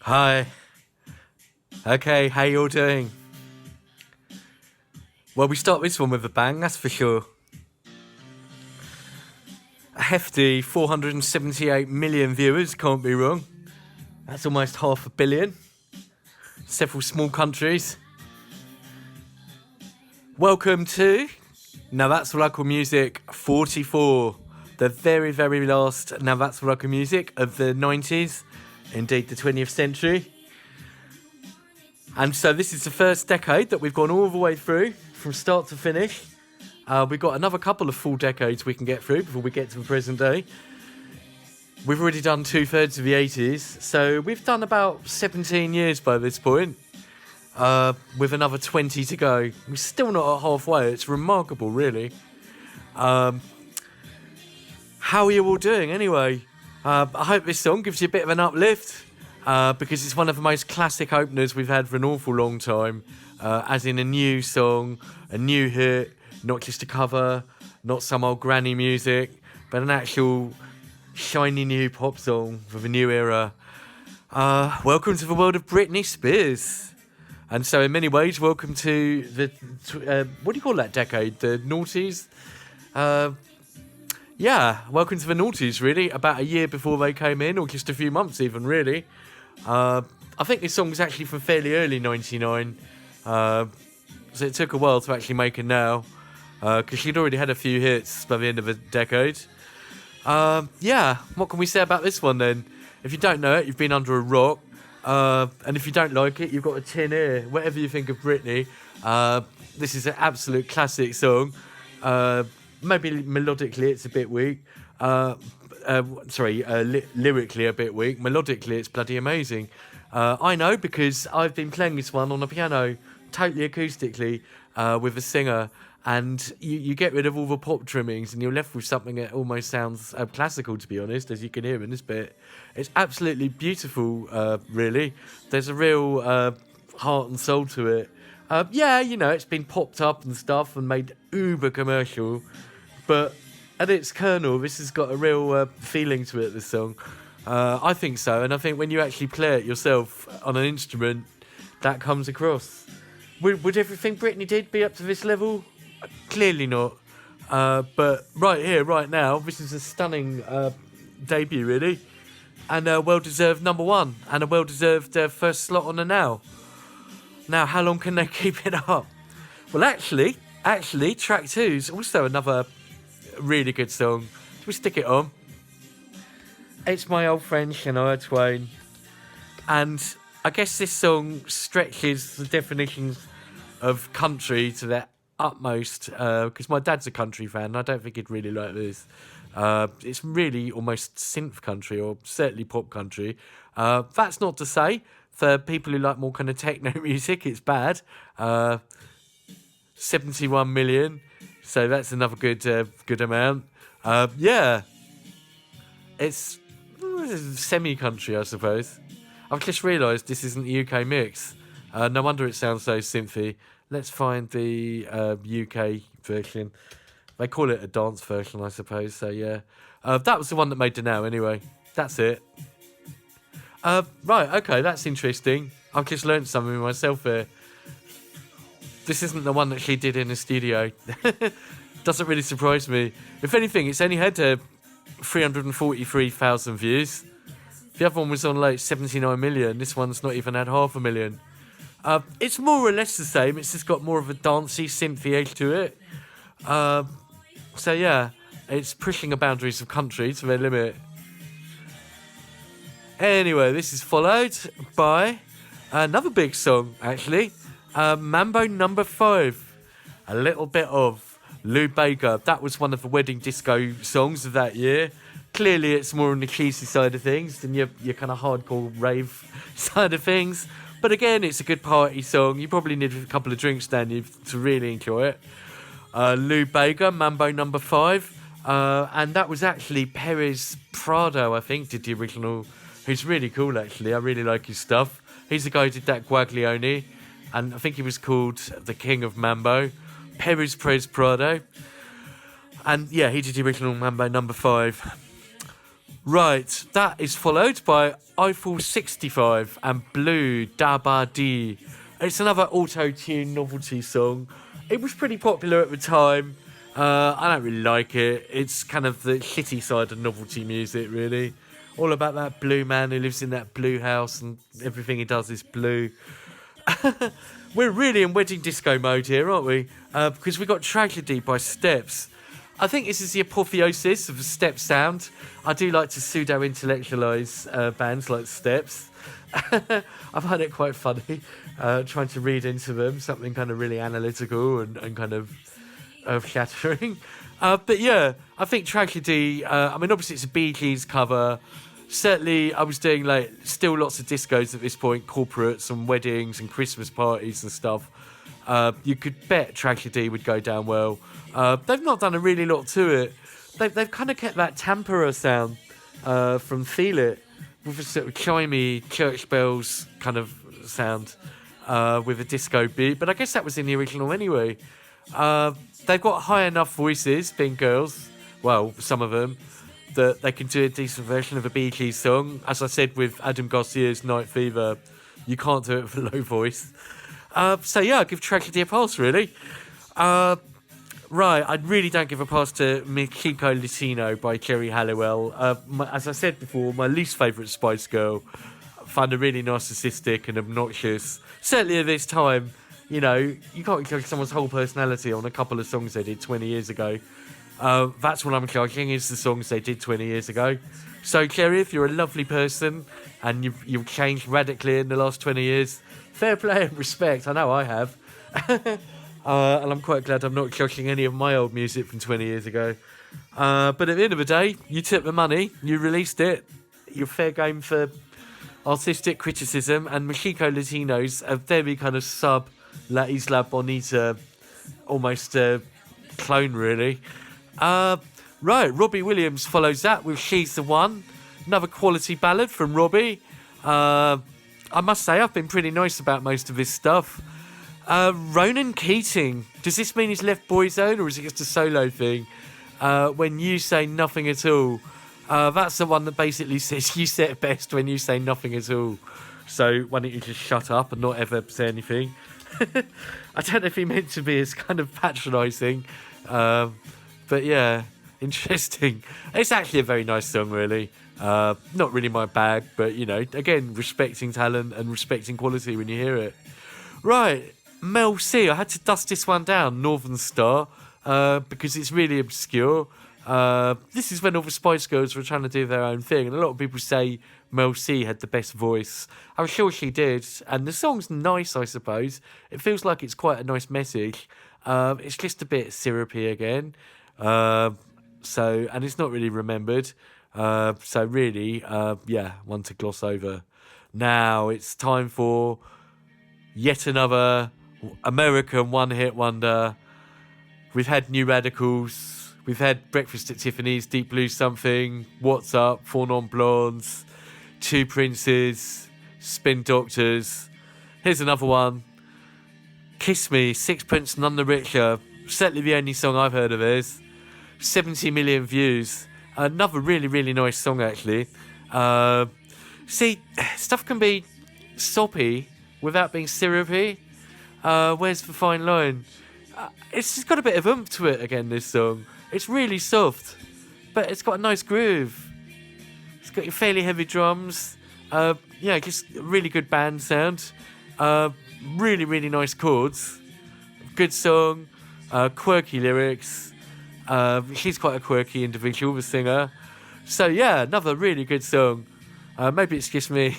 Hi. Okay, how you all doing? Well, we start this one with a bang, that's for sure. A hefty 478 million viewers, can't be wrong. That's almost 500 million. Several small countries. Welcome to Now That's What I Call Music 44. The very, very last Now That's What I Call Music of the 90s. Indeed, the 20th century. And so this is the first decade that we've gone all the way through, from start to finish. We've got another couple of full decades we can get through before we get to the present day. We've already done 2/3 of the 80s, so we've done about 17 years by this point, with another 20 to go. We're still not at halfway. It's remarkable, really. How are you all doing, anyway? I hope this song gives you a bit of an uplift, because it's one of the most classic openers we've had for an awful long time, as in a new song, a new hit, not just a cover, not some old granny music, but an actual shiny new pop song for the new era. Welcome to the world of Britney Spears. And so in many ways, welcome to the, what do you call that decade? The noughties? Yeah, welcome to the noughties, really. About a year before they came in, or just a few months even, really. I think this song was actually from fairly early 99. So it took a while to actually make it now. Because she'd already had a few hits by the end of the decade. Yeah, what can we say about this one then? If you don't know it, you've been under a rock. And if you don't like it, you've got a tin ear. Whatever you think of Britney, this is an absolute classic song. Maybe melodically it's a bit weak. Lyrically a bit weak. Melodically it's bloody amazing. I know because I've been playing this one on a piano, totally acoustically, with a singer. And you get rid of all the pop trimmings and you're left with something that almost sounds classical, to be honest, as you can hear in this bit. It's absolutely beautiful, really. There's a real heart and soul to it. Yeah, you know, it's been popped up and stuff and made uber commercial. But at its kernel, this has got a real feeling to it, this song. I think so. And I think when you actually play it yourself on an instrument, that comes across. Would everything Britney did be up to this level? Clearly not. But right here, right now, this is a stunning debut, really. And a well-deserved number one. And a well-deserved first slot on the Now. Now, how long can they keep it up? Well, actually, track 2 is also another really good song. Should we stick it on? It's my old friend Shania Twain. And I guess this song stretches the definitions of country to their utmost, because my dad's a country fan and I don't think he'd really like this. It's really almost synth country, or certainly pop country. That's not to say for people who like more kind of techno music it's bad. 71 million, so that's another good amount. Yeah, it's semi-country, I suppose. I've just realised this isn't the UK mix. No wonder it sounds so synthy. Let's find the UK version. They call it a dance version, I suppose. So yeah, that was the one that made the Now. Anyway, that's it. Right, okay, that's interesting. I've just learned something myself here. This isn't the one that she did in the studio. Doesn't really surprise me. If anything, it's only had 343,000 views. The other one was on like 79 million. This one's not even had 500,000. It's more or less the same. It's just got more of a dancey, synthy edge to it. So yeah, it's pushing the boundaries of country to their limit. Anyway, this is followed by another big song, actually. Mambo number 5. A little bit of Lou Bega. That was one of the wedding disco songs of that year. Clearly, it's more on the cheesy side of things than your kind of hardcore rave side of things. But again, it's a good party song. You probably need a couple of drinks down you to really enjoy it. Lou Bega, Mambo number 5. And that was actually Perez Prado, I think, did the original. Who's really cool, actually. I really like his stuff. He's the guy who did that Guaglione. And I think he was called the King of Mambo. Perez Prado. And yeah, he did the original Mambo number 5. Right, that is followed by Eiffel 65 and Blue Da Ba Dee. It's another auto-tune novelty song. It was pretty popular at the time. I don't really like it. It's kind of the shitty side of novelty music, really. All about that blue man who lives in that blue house and everything he does is blue. We're really in wedding disco mode here, aren't we? Because we got Tragedy by Steps. I think this is the apotheosis of the Steps sound. I do like to pseudo-intellectualise bands like Steps. I find it quite funny, trying to read into them something kind of really analytical and kind of earth-shattering. But yeah, I think Tragedy, I mean, obviously it's a Bee Gees cover. Certainly, I was doing still lots of discos at this point, corporates and weddings and Christmas parties and stuff. You could bet Tragedy would go down well. They've not done a really lot to it. They've kind of kept that tempera sound from Feel It, with a sort of chimey church bells kind of sound with a disco beat. But I guess that was in the original anyway. They've got high enough voices, being girls, well, some of them, that they can do a decent version of a Bee Gees song. As I said with Adam Garcia's Night Fever, you can't do it with a low voice. So yeah, I'll give Tragedy a pass, really. Right, I really don't give a pass to Mexico Latino by Jerry Halliwell. As I said before, my least favourite Spice Girl. I find her really narcissistic and obnoxious. Certainly at this time, you know, you can't judge someone's whole personality on a couple of songs they did 20 years ago. That's what I'm judging, is the songs they did 20 years ago. So, Jerry, if you're a lovely person and you've changed radically in the last 20 years, fair play and respect. I know I have. And I'm quite glad I'm not judging any of my old music from 20 years ago. But at the end of the day, you took the money, you released it, you're fair game for artistic criticism, and Mexico Latinos, a very kind of La Isla Bonita, almost clone, really. Right, Robbie Williams follows that with She's the One. Another quality ballad from Robbie. I must say, I've been pretty nice about most of his stuff. Ronan Keating. Does this mean he's left Boyzone, or is it just a solo thing? When you say nothing at all. That's the one that basically says you say it best when you say nothing at all. So why don't you just shut up and not ever say anything? I don't know if he meant to be as kind of patronising. But yeah, interesting. It's actually a very nice song, really. Not really my bag, but, you know, again, respecting talent and respecting quality when you hear it. Right, Mel C. I had to dust this one down, Northern Star, because it's really obscure. This is when all the Spice Girls were trying to do their own thing, and a lot of people say Mel C had the best voice. I'm sure she did, and the song's nice, I suppose. It feels like it's quite a nice message. It's just a bit syrupy again. And it's not really remembered. So really, one to gloss over. Now it's time for yet another American one-hit wonder. We've had New Radicals. We've had Breakfast at Tiffany's, Deep Blue Something, What's Up, Four Non-Blondes, Two Princes, Spin Doctors. Here's another one. Kiss Me, Sixpence None the Richer. Certainly the only song I've heard of theirs. 70 million views. Another really, really nice song, actually. See, stuff can be soppy without being syrupy. Where's the fine line? It's just got a bit of oomph to it again, this song. It's really soft, but it's got a nice groove. It's got your fairly heavy drums. Just a really good band sound. Really, really nice chords. Good song. Quirky lyrics. She's quite a quirky individual, the singer. So yeah, another really good song. Maybe it's just me.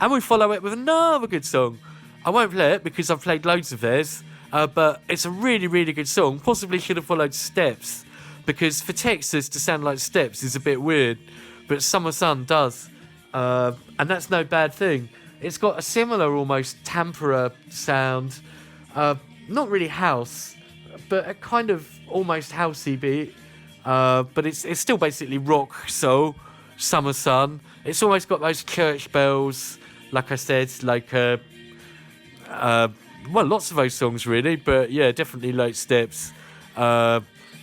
And we follow it with another good song. I won't play it because I've played loads of theirs. But it's a really, really good song. Possibly should have followed Steps, because for Texas to sound like Steps is a bit weird, but Summer Sun does. And that's no bad thing. It's got a similar almost tempera sound. Not really house, but a kind of almost housey beat. But it's still basically rock soul, Summer Sun. It's almost got those church bells, like I said, lots of those songs really, but yeah, definitely like Steps.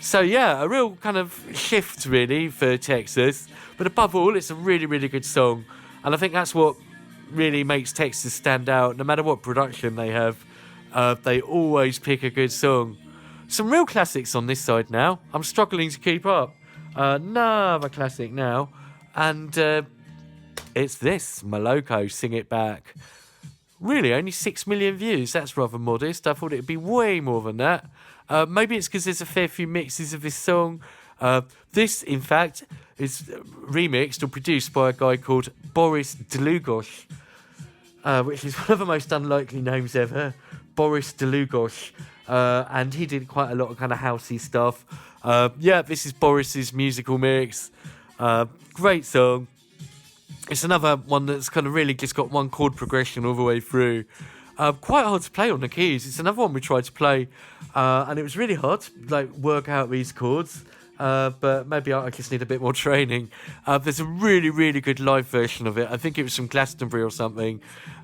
So yeah, a real kind of shift really for Texas. But above all, it's a really, really good song. And I think that's what really makes Texas stand out. No matter what production they have, they always pick a good song. Some real classics on this side now. I'm struggling to keep up. Another classic now. And it's this, Moloko, Sing It Back. Really, only 6 million views. That's rather modest. I thought it'd be way more than that. Maybe it's because there's a fair few mixes of this song. This, in fact, is remixed or produced by a guy called Boris Dlugosh, which is one of the most unlikely names ever. Boris Dlugosh. And he did quite a lot of kind of housey stuff. This is Boris's musical mix. Great song. It's another one that's kind of really just got one chord progression all the way through. Quite hard to play on the keys. It's another one we tried to play, and it was really hard to work out these chords. But maybe I just need a bit more training. There's a really, really good live version of it. I think it was from Glastonbury or something,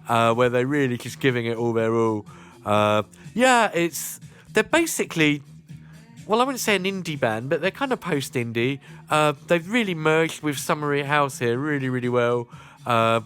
where they're really just giving it all their all. They're basically, well, I wouldn't say an indie band, but they're kind of post-indie. They've really merged with Summery House here really, really well. The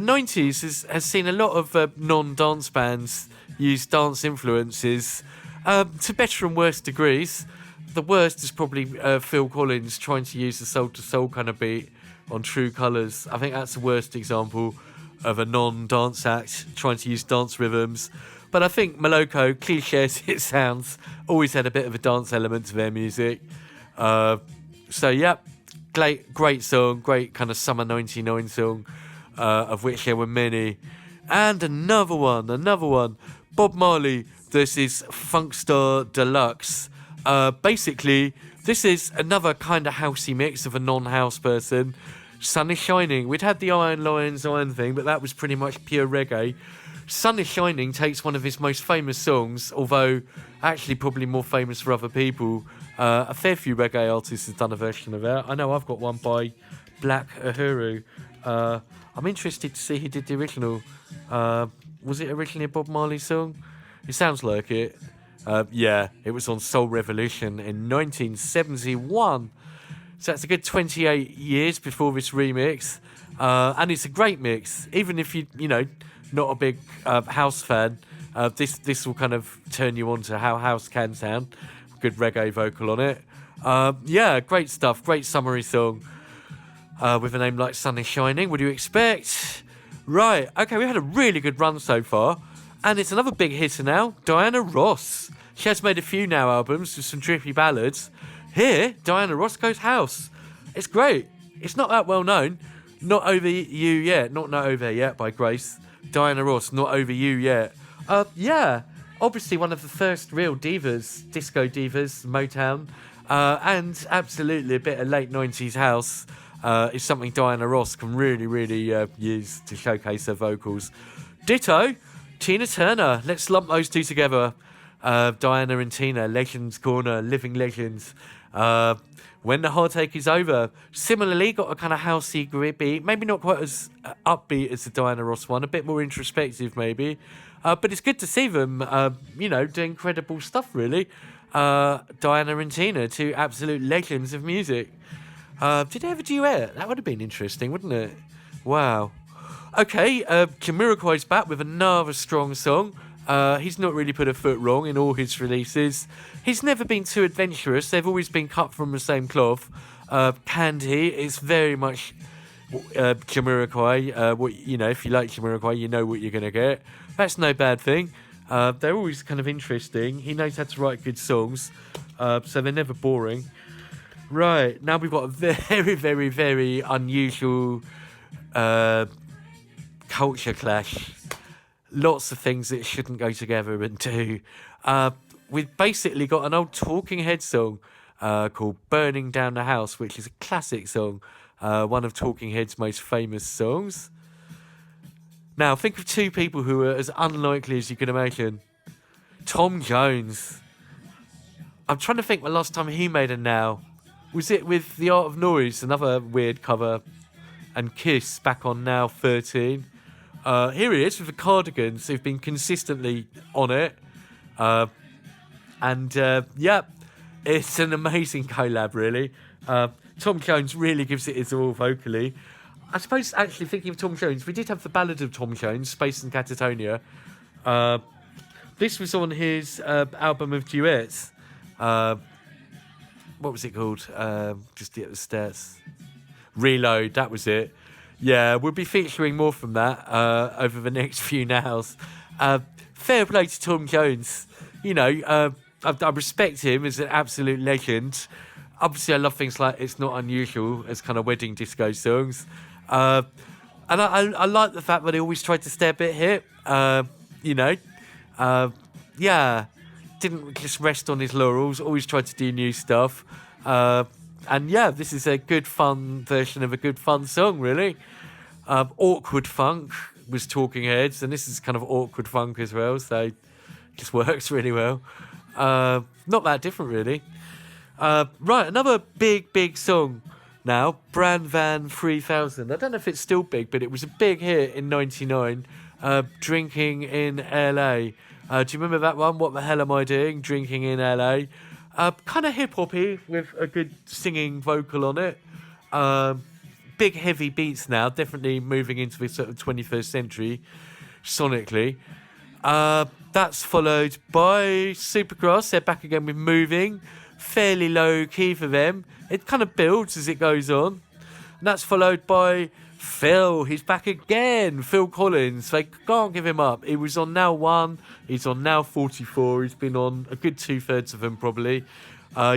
90s has seen a lot of non-dance bands use dance influences to better and worse degrees. The worst is probably Phil Collins trying to use the soul-to-soul kind of beat on True Colours. I think that's the worst example of a non-dance act trying to use dance rhythms. But I think Moloko, cliché as it sounds, always had a bit of a dance element to their music. Great song, great kind of summer 99 song, of which there were many. And another one. Bob Marley versus Funkstar Deluxe. Basically, this is another kind of housey mix of a non-house person. Sun is Shining. We'd had the Iron Lions Iron thing, but that was pretty much pure reggae. Sun is Shining takes one of his most famous songs, although actually probably more famous for other people. A fair few reggae artists have done a version of that. I know I've got one by Black Uhuru. I'm interested to see who did the original. Was it originally a Bob Marley song? It sounds like it. It was on Soul Revolution in 1971. So that's a good 28 years before this remix. And it's a great mix. Even if you're not a big house fan, this will kind of turn you on to how house can sound. Good reggae vocal on it. Great stuff. Great summery song. With a name like Sun is Shining. What do you expect? Right. Okay, we had a really good run so far. And it's another big hitter now. Diana Ross. She has made a few now albums with some trippy ballads. Here, Diana Ross goes house. It's great. It's not that well known. Not Over You Yet. Not Over Yet by Grace. Diana Ross, Not Over You Yet. Obviously one of the first real divas, disco divas, Motown. And absolutely a bit of late 90s house is something Diana Ross can really, really use to showcase her vocals. Ditto, Tina Turner. Let's lump those two together. Diana and Tina, Legends Corner, Living Legends. When the Heartache is Over. Similarly, got a kind of housey, grippy, maybe not quite as upbeat as the Diana Ross one, a bit more introspective maybe. But it's good to see them, doing credible stuff really. Diana and Tina, two absolute legends of music. Did they have a duet? That would have been interesting, wouldn't it? Wow. Okay, Jamiroquai's back with another strong song. He's not really put a foot wrong in all his releases. He's never been too adventurous. They've always been cut from the same cloth. Candy is very much Jamiroquai. If you like Jamiroquai, you know what you're going to get. That's no bad thing. They're always kind of interesting. He knows how to write good songs, so they're never boring. Right, now we've got a very, very, very unusual culture clash. Lots of things that shouldn't go together and do. We've basically got an old Talking Heads song called Burning Down the House, which is a classic song, one of Talking Heads' most famous songs. Now, think of two people who are as unlikely as you can imagine. Tom Jones. I'm trying to think the last time he made a Now. Was it with The Art of Noise, another weird cover, and Kiss back on Now 13? Here he is with the Cardigans, who've been consistently on it. It's an amazing collab, really. Tom Jones really gives it his all vocally. I suppose, actually, thinking of Tom Jones, we did have the Ballad of Tom Jones, Space and Catatonia. This was on his album of duets. What was it called? Just to get the stats. Reload, that was it. Yeah, we'll be featuring more from that over the next few nows. Fair play to Tom Jones. You know, I respect him as an absolute legend. Obviously, I love things like It's Not Unusual as kind of wedding disco songs. And I like the fact that he always tried to stay a bit hip. You know, yeah, didn't just rest on his laurels, always tried to do new stuff. And yeah, this is a good fun version of a good fun song, really. Awkward Funk was Talking Heads, and this is kind of awkward funk as well, so it just works really well. Not that different, really. Right, another big song now, Brand Van 3000. I don't know if it's still big, but it was a big hit in 99, Drinking in LA. Do you remember that one? What the hell am I doing? Drinking in LA. Kind of hip-hoppy with a good singing vocal on it. Big heavy beats now, definitely moving into the sort of 21st century sonically. That's followed by Supercross. They're back again with Moving. Fairly low key for them. It kind of builds as it goes on. And that's followed by Phil. He's back again. Phil Collins. They can't give him up. He was on Now 1. He's on Now 44. He's been on a good 2/3 of them probably.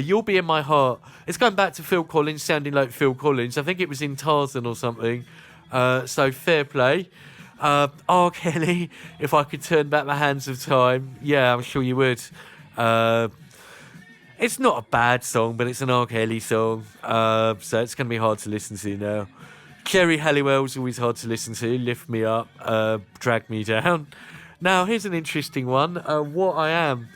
You'll Be in My Heart. It's going back to Phil Collins, sounding like Phil Collins. I think it was in Tarzan or something. So fair play. R. Kelly, If I Could Turn Back the Hands of Time. Yeah, I'm sure you would. It's not a bad song, but it's an R. Kelly song. So it's going to be hard to listen to now. Kerry Halliwell's always hard to listen to. Lift Me Up, Drag Me Down. Now, here's an interesting one. What I Am.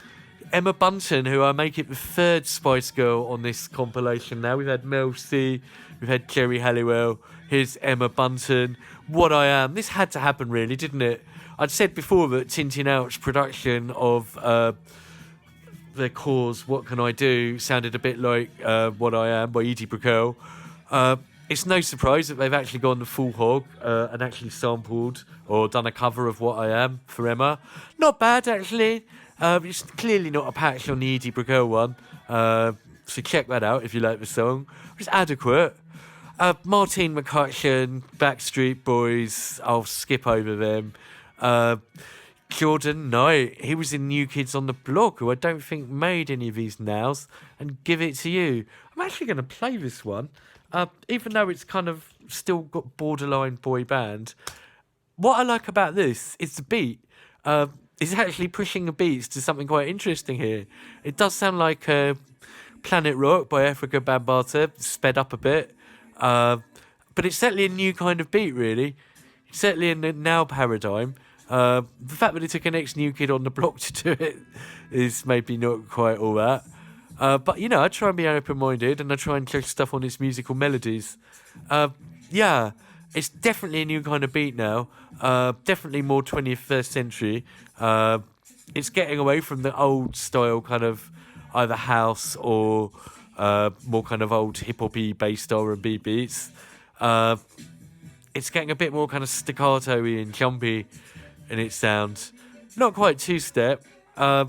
Emma Bunton, who I make it the third Spice Girl on this compilation now. We've had Mel C, we've had Kerry Halliwell, here's Emma Bunton. What I Am. This had to happen, really, didn't it? I'd said before that Tintin Ouch production of their Cause, What Can I Do, sounded a bit like What I Am by Edie Brickell. It's no surprise that they've actually gone the full hog and actually sampled or done a cover of What I Am for Emma. Not bad, actually. It's clearly not a patch on the Edie Brickell one. So check that out if you like the song. It's adequate. Martine McCutcheon, Backstreet Boys, I'll skip over them. Jordan Knight, he was in New Kids on the Block, who I don't think made any of these nows, and Give It To You. I'm actually going to play this one, even though it's kind of still got borderline boy band. What I like about this is the beat. It's actually pushing the beats to something quite interesting here. It does sound like Planet Rock by Africa Bambaataa, sped up a bit. But it's certainly a new kind of beat, really. It's certainly in the now paradigm. The fact that it took an ex-New Kid on the Block to do it is maybe not quite all that. But, you know, I try and be open-minded and I try and judge stuff on its musical melodies. Yeah, it's definitely a new kind of beat now. Definitely more 21st century. It's getting away from the old style kind of either house or more kind of old hip-hop-y based R&B beats. It's getting a bit more kind of staccato-y and jumpy in its sound. Not quite two-step. I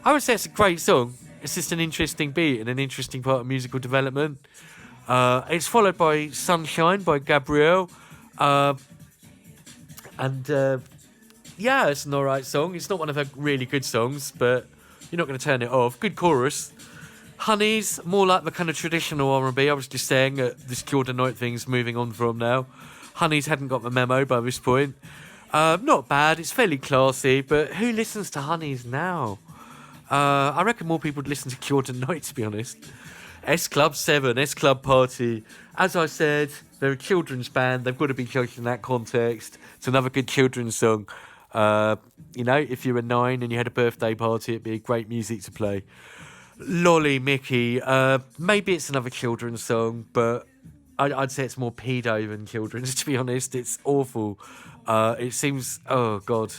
would say it's a great song. It's just an interesting beat and an interesting part of musical development. It's followed by Sunshine by Gabrielle. Yeah, it's an alright song. It's not one of her really good songs, but you're not going to turn it off. Good chorus. Honeys, more like the kind of traditional R&B. I was just saying this Jordan Knight thing's moving on from now. Honeys hadn't got the memo by this point. Not bad. It's fairly classy, but who listens to Honeys now? I reckon more people would listen to Jordan Knight, to be honest. S Club 7, S Club Party. As I said, they're a children's band. They've got to be judged in that context. It's another good children's song. You know, if you were 9 and you had a birthday party, it'd be great music to play. Lolly Mickey. Maybe it's another children's song, but I'd say it's more pedo than children's, to be honest. It's awful. It seems... Oh, God.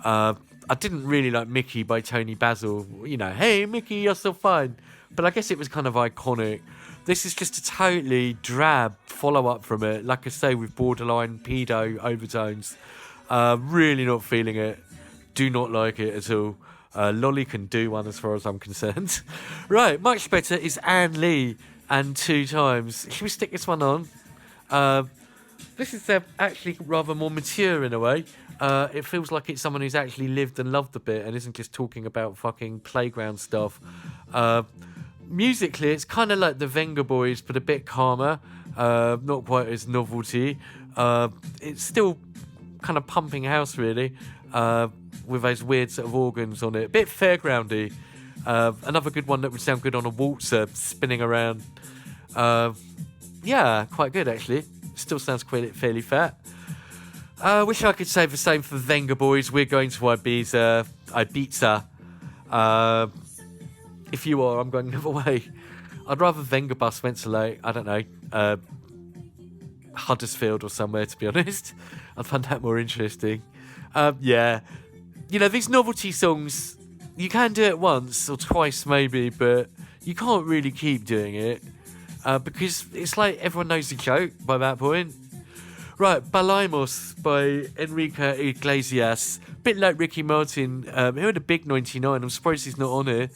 I didn't really like Mickey by Tony Basil. You know, hey, Mickey, you're so fine. but I guess it was kind of iconic. This is just a totally drab follow-up from it. Like I say, with borderline pedo overtones. Really not feeling it. Do not like it at all. Lolly can do one as far as I'm concerned. Right, much better is Anne Lee and Two Times. Should we stick this one on? This is actually rather more mature in a way. It feels like it's someone who's actually lived and loved a bit and isn't just talking about fucking playground stuff. Musically, it's kind of like the Venga Boys, but a bit calmer. Not quite as novelty. It's still kind of pumping house, really, with those weird sort of organs on it. A bit fairgroundy. Another good one that would sound good on a waltzer, spinning around. Yeah, quite good, actually. Still sounds fairly fat. Wish I could say the same for Venga Boys. We're going to Ibiza. If you are, I'm going the other way. I'd rather Venga Bus went to, like, I don't know, Huddersfield or somewhere, to be honest. I'd find that more interesting. Yeah. You know, these novelty songs, you can do it once or twice maybe, but you can't really keep doing it. Because it's like everyone knows the joke by that point. Right, Balaimos by Enrique Iglesias. Bit like Ricky Martin. He had a big 99. I'm surprised he's not on here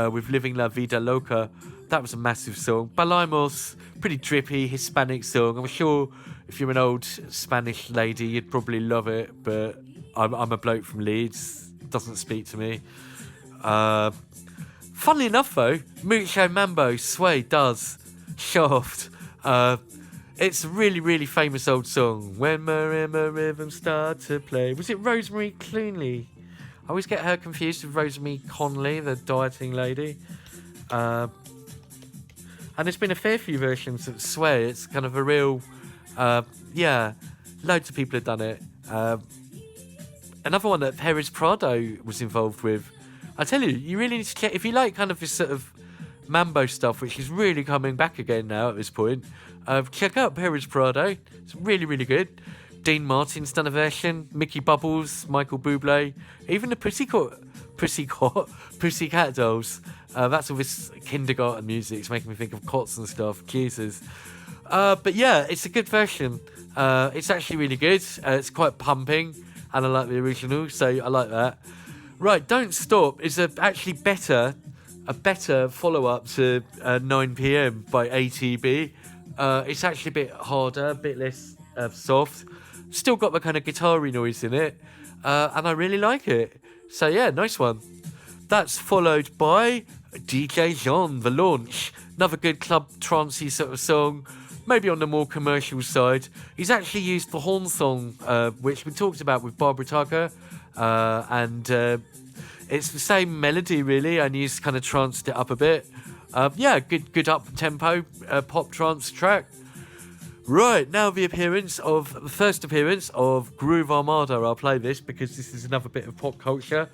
with Living La Vida Loca. That was a massive song. Balaimos, pretty drippy Hispanic song. I'm sure if you're an old Spanish lady, you'd probably love it. But I'm a bloke from Leeds. Doesn't speak to me. Funnily enough, though, Mucho Mambo, Sway does. Shaft. It's a really, really famous old song. When Marimba rhythms start to play. Was it Rosemary Clooney? I always get her confused with Rosemary Conley, the dieting lady. And there's been a fair few versions of Sway. It's kind of a real... yeah, loads of people have done it. Another one that Perez Prado was involved with. I tell you, you really need to check... If you like kind of this sort of mambo stuff, which is really coming back again now at this point, check out Perez Prado. It's really, really good. Dean Martin's done a version. Mickey Bubbles, Michael Bublé, even the Pussycat Dolls. That's all this kindergarten music. It's making me think of cots and stuff. Jesus. But yeah, it's a good version. It's actually really good. It's quite pumping, and I like the original, so I like that. Right, Don't Stop is actually a better follow-up to 9 PM by ATB. It's actually a bit harder, a bit less soft. Still got the kind of guitar-y noise in it, and I really like it. So yeah, nice one. That's followed by DJ Jean, The Launch. Another good club trancey sort of song, maybe on the more commercial side. He's actually used the horn song, which we talked about with Barbara Tucker, and it's the same melody really, and he's kind of tranced it up a bit. Yeah, good up-tempo pop trance track. Right, now the first appearance of Groove Armada. I'll play this because this is another bit of pop culture.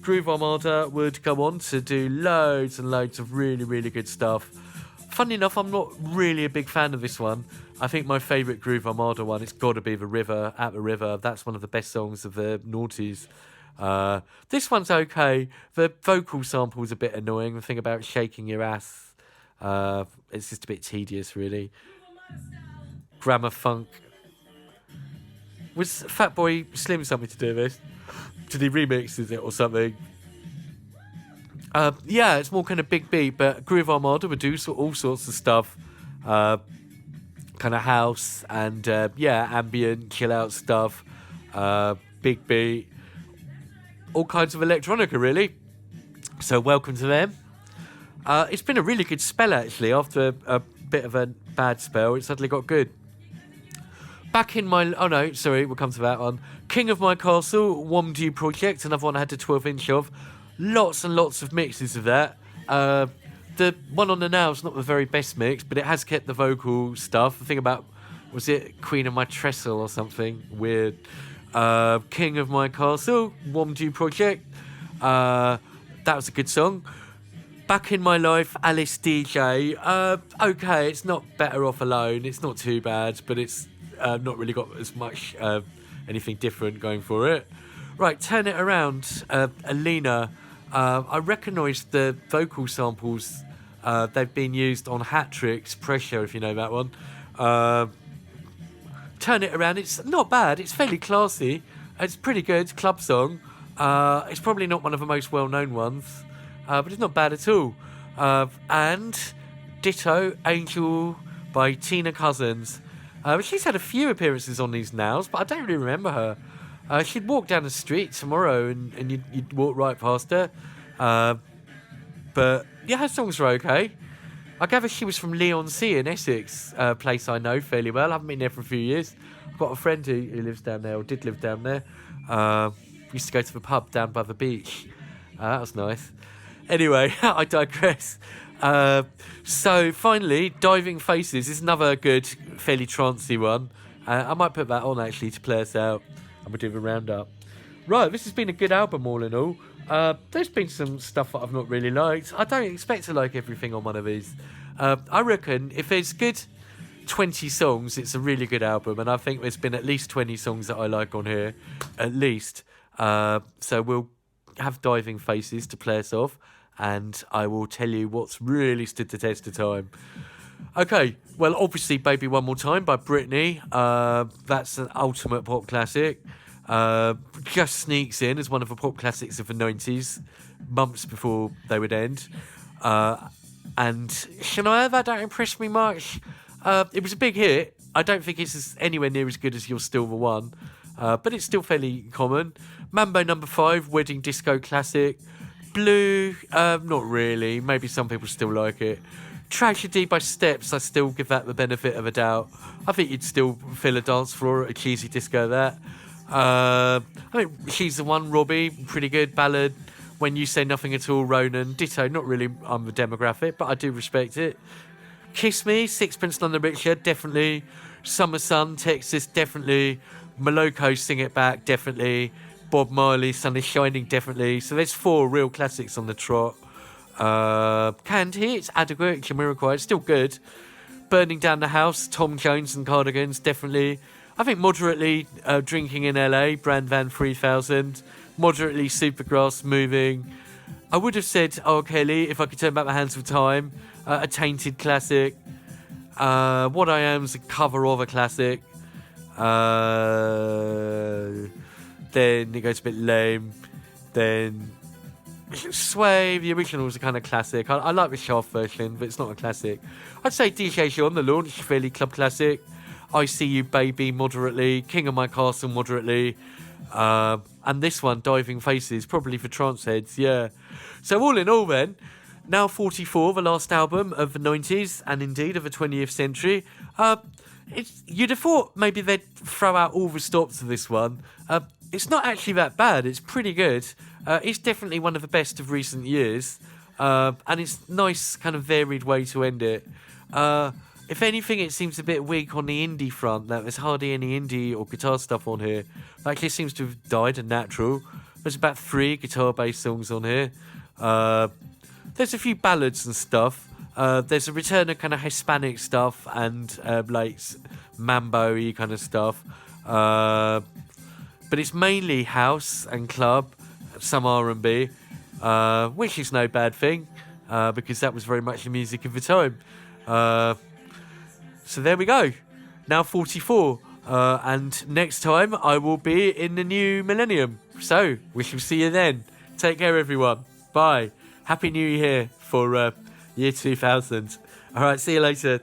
Groove Armada would go on to do loads and loads of really, really good stuff. Funny enough, I'm not really a big fan of this one. I think my favourite Groove Armada one, it's got to be The River, At the River. That's one of the best songs of the noughties. This one's okay. The vocal sample's a bit annoying. The thing about shaking your ass, it's just a bit tedious, really. Grammar funk. Was Fatboy Slim something to do with this? Did he remix it or something? Yeah, it's more kind of big beat, but Groove Armada would do all sorts of stuff. Kind of house and, ambient, chill out stuff. Big beat. All kinds of electronica, really. So welcome to them. It's been a really good spell, actually. After a bit of a bad spell, it suddenly got good. Back in my... Oh, no, sorry, we'll come to that one. King of My Castle, Womdu Project, another one I had a 12-inch of. Lots and lots of mixes of that. The one on the now's not the very best mix, but it has kept the vocal stuff. The thing about... Was it Queen of My Trestle or something? Weird. King of My Castle, Womdu Project. That was a good song. Back in My Life, Alice DJ. Okay, it's not Better Off Alone. It's not too bad, but it's not really got as much anything different going for it. Right, Turn It Around, Alina. I recognised the vocal samples They've been used on Hat Tricks, Pressure, if you know that one. Turn It Around, it's not bad, it's fairly classy, it's pretty good, club song. It's probably not one of the most well-known ones, but it's not bad at all. And Ditto, Angel by Tina Cousins. She's had a few appearances on these nows, but I don't really remember her. She'd walk down the street tomorrow and you'd walk right past her. But yeah, her songs are okay. I gather she was from Leigh-on-Sea in Essex, a place I know fairly well. I haven't been there for a few years. I've got a friend who lives down there, or did live down there. Used to go to the pub down by the beach. That was nice. Anyway, I digress. So finally, Diving Faces is another good, fairly trancey one. I might put that on actually to play us out, and we'll do the roundup. Right, this has been a good album all in all. There's been some stuff that I've not really liked. I don't expect to like everything on one of these. I reckon if there's good 20 songs, it's a really good album, and I think there's been at least 20 songs that I like on here, at least. So we'll have Diving Faces to play us off, and I will tell you what's really stood the test of time. Okay, well, obviously Baby One More Time by Britney. That's an ultimate pop classic. Just sneaks in as one of the pop classics of the 90s, months before they would end. And Shania, that don't impress me much. It was a big hit. I don't think it's anywhere near as good as You're Still the One, but it's still fairly common. Mambo Number 5, Wedding Disco Classic. Blue, not really. Maybe some people still like it. Tragedy by Steps, I still give that the benefit of a doubt. I think you'd still fill a dance floor at a cheesy disco that. I mean, She's the One, Robbie, pretty good ballad. When You Say Nothing at All, Ronan. Ditto, not really on the demographic, but I do respect it. Kiss Me, Sixpence None the Richer, definitely. Summer Sun, Texas, definitely. Moloko, Sing It Back, definitely. Bob Marley, Sun is Shining, definitely. So there's 4 real classics on the trot. Canned Hits, Adequate, Jamiroquai, still good. Burning Down the House, Tom Jones and Cardigans, definitely. I think moderately Drinking in LA, Brand Van 3000. Moderately Supergrass, Moving. I would have said Oh Kelly, If I Could Turn Back the Hands of Time. A tainted classic. What I Am's a cover of a classic. Then it goes a bit lame. Then Sway, the original is a kind of classic. I like the Shaft version, but it's not a classic. I'd say DJ Sean, The Launch, fairly club classic. I See You Baby, moderately. King of My Castle, moderately. And this one, Diving Faces, probably for trance heads, yeah. So all in all then, Now 44, the last album of the 90s, and indeed of the 20th century. You'd have thought maybe they'd throw out all the stops of this one. It's not actually that bad, it's pretty good. It's definitely one of the best of recent years. And it's a nice kind of varied way to end it. If anything, it seems a bit weak on the indie front. There's hardly any indie or guitar stuff on here. It actually seems to have died a natural. There's about 3 guitar-based songs on here. There's a few ballads and stuff. There's a return of kind of Hispanic stuff and like mambo-y kind of stuff. But it's mainly house and club, some R&B, which is no bad thing, because that was very much the music of the time. So there we go. Now 44. And next time I will be in the new millennium. So we shall see you then. Take care, everyone. Bye. Happy New Year for year 2000. All right, see you later.